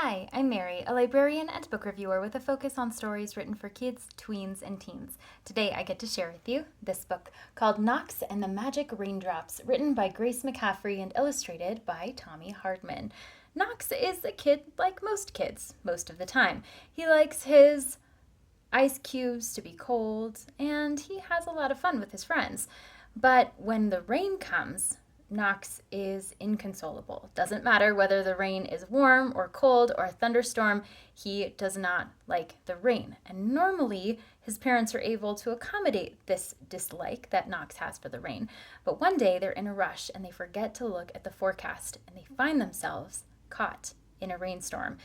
Hi, I'm Mary, a librarian and book reviewer with a focus on stories written for kids, tweens, and teens. Today I get to share with you this book called Knox and the Magic Raindrops, written by Grace McCaffrey and illustrated by Tommy Hardman. Knox is a kid like most kids, most of the time. He likes his ice cubes to be cold, and he has a lot of fun with his friends. But when the rain comes, Knox is inconsolable. Doesn't matter whether the rain is warm or cold or a thunderstorm, he does not like the rain. And normally, his parents are able to accommodate this dislike that Knox has for the rain. But one day, they're in a rush and they forget to look at the forecast and they find themselves caught in a rainstorm.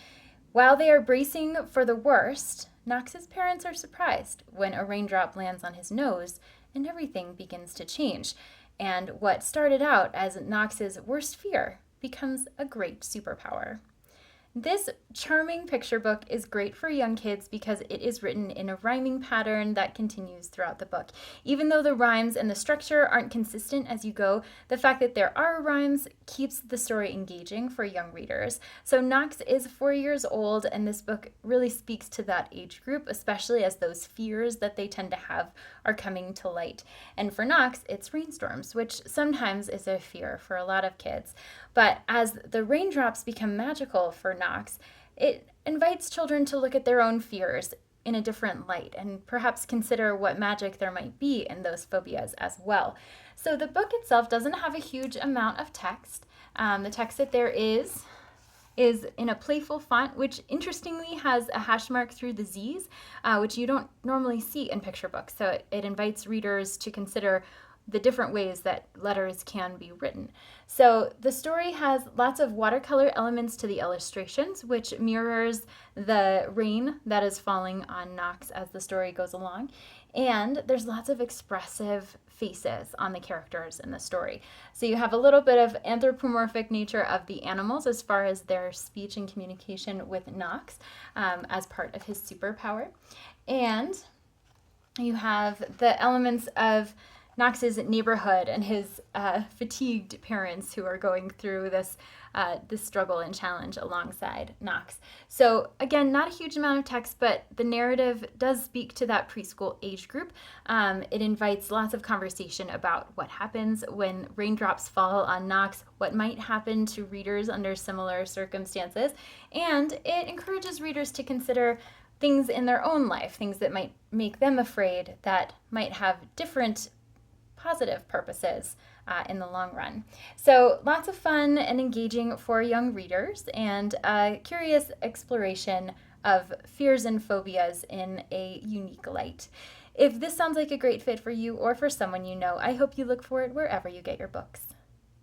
While they are bracing for the worst, Knox's parents are surprised when a raindrop lands on his nose and everything begins to change. And what started out as Knox's worst fear becomes a great superpower. This charming picture book is great for young kids because it is written in a rhyming pattern that continues throughout the book. Even though the rhymes and the structure aren't consistent as you go, the fact that there are rhymes keeps the story engaging for young readers. So Knox is 4 years old, and this book really speaks to that age group, especially as those fears that they tend to have are coming to light. And for Knox, it's rainstorms, which sometimes is a fear for a lot of kids. But as the raindrops become magical for Knox, it invites children to look at their own fears in a different light and perhaps consider what magic there might be in those phobias as well. So the book itself doesn't have a huge amount of text. The text that there is in a playful font, which interestingly has a hash mark through the Z's, which you don't normally see in picture books. So it invites readers to consider the different ways that letters can be written. So the story has lots of watercolor elements to the illustrations, which mirrors the rain that is falling on Knox as the story goes along. And there's lots of expressive faces on the characters in the story. So you have a little bit of anthropomorphic nature of the animals as far as their speech and communication with Knox as part of his superpower. And you have the elements of Knox's neighborhood and his fatigued parents who are going through this struggle and challenge alongside Knox. So again, not a huge amount of text, but the narrative does speak to that preschool age group. It invites lots of conversation about what happens when raindrops fall on Knox, what might happen to readers under similar circumstances, and it encourages readers to consider things in their own life, things that might make them afraid that might have different positive purposes in the long run. So lots of fun and engaging for young readers and a curious exploration of fears and phobias in a unique light. If this sounds like a great fit for you or for someone you know, I hope you look for it wherever you get your books.